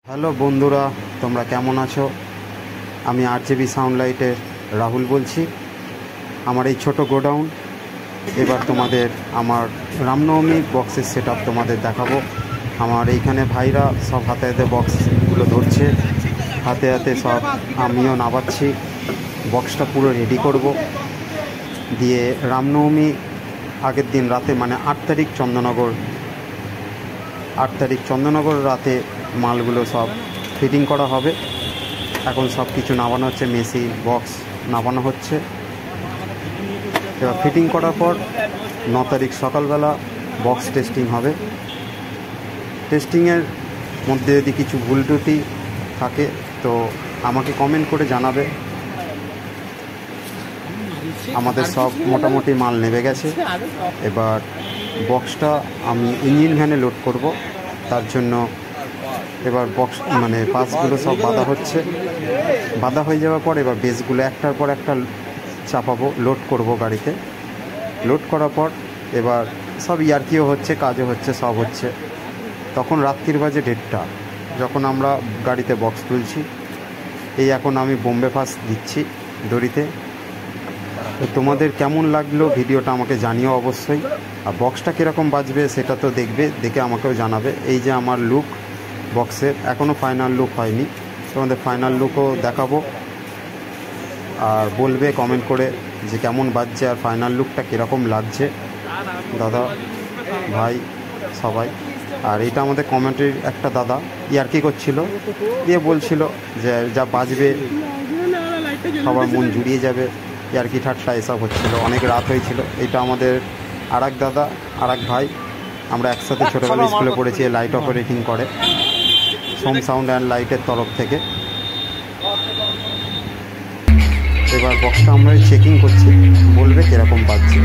Hello বন্ধুরা, তোমরা কেমন আছো? আমি আরজেবি সাউন্ড লাইটের রাহুল বলছি। আমার এই ছোট গোডাউন, এবার তোমাদের আমার রামনবমী বক্সের সেট আপ তোমাদের দেখাবো। আমার এইখানে ভাইরা সব হাতে হাতে বক্সগুলো ধরছে, হাতে হাতে সব আমিও নামাচ্ছি। বক্সটা পুরো রেডি করব, দিয়ে রামনবমী আগের দিন রাতে মানে 8 তারিখ চন্দননগর রাতে মালগুলো সব ফিটিং করা হবে। এখন সব কিছু নামানো হচ্ছে, মেশিন বক্স নামানো হচ্ছে। এবার ফিটিং করার পর 9 তারিখ সকালবেলা বক্স টেস্টিং হবে। টেস্টিংয়ের মধ্যে যদি কিছু ভুল ত্রুটি থাকে তো আমাকে কমেন্ট করে জানাবে। আমাদের সব মোটামুটি মাল নেমে গেছে। এবার বক্সটা আমি ইঞ্জিন ভ্যানে লোড করব, তার জন্য এবার বক্স মানে পাসগুলো সব বাঁধা হচ্ছে। বাঁধা হয়ে যাওয়ার পর এবার বেসগুলো একটার পর একটা চাপাবো, লোড করব গাড়িতে। লোড করার পর এবার সব ইয়ার্কিও হচ্ছে, কাজও হচ্ছে, সব হচ্ছে। তখন রাত্রির বাজে 1:30 যখন আমরা গাড়িতে বক্স তুলছি। এই এখন আমি বোম্বে পাস দিচ্ছি দড়িতে। তো তোমাদের কেমন লাগলো ভিডিওটা আমাকে জানিও অবশ্যই। আর বক্সটা কীরকম বাজবে সেটা তো দেখে আমাকেও জানাবে। এই যে আমার লুক বক্সের, এখনও ফাইনাল লুক হয়নি, তোমাদের ফাইনাল লুকও দেখাবো। আর বলবে কমেন্ট করে যে কেমন বাজছে আর ফাইনাল লুকটা কীরকম লাগছে দাদা ভাই সবাই। আর এটা আমাদের কমেন্টের একটা দাদা ইয়ার্কি করছিল, দিয়ে বলছিল যে যা বাজবে সবার মন জুড়িয়ে যাবে, ইয়ার্কি ঠাট্টা এসব হচ্ছিল, অনেক রাত হয়েছিল। এটা আমাদের আরেক দাদা, আরেক ভাই, আমরা একসাথে ছোটোবেলা স্কুলে পড়েছি। লাইট অপারেটিং করে সোম সাউন্ড অ্যান্ড লাইটের তরফ থেকে। এবার বক্সটা আমরা চেকিং করছি, বলবে কীরকম বাজছে।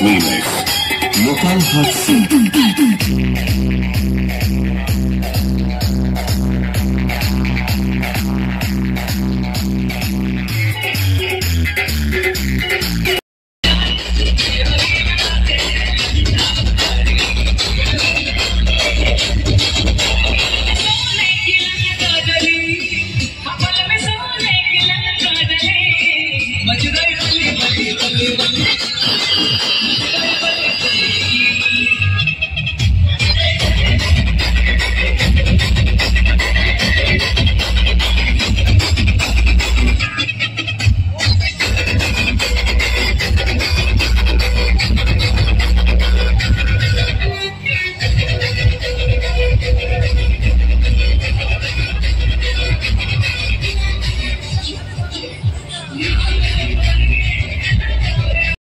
Remix Local Hot Scene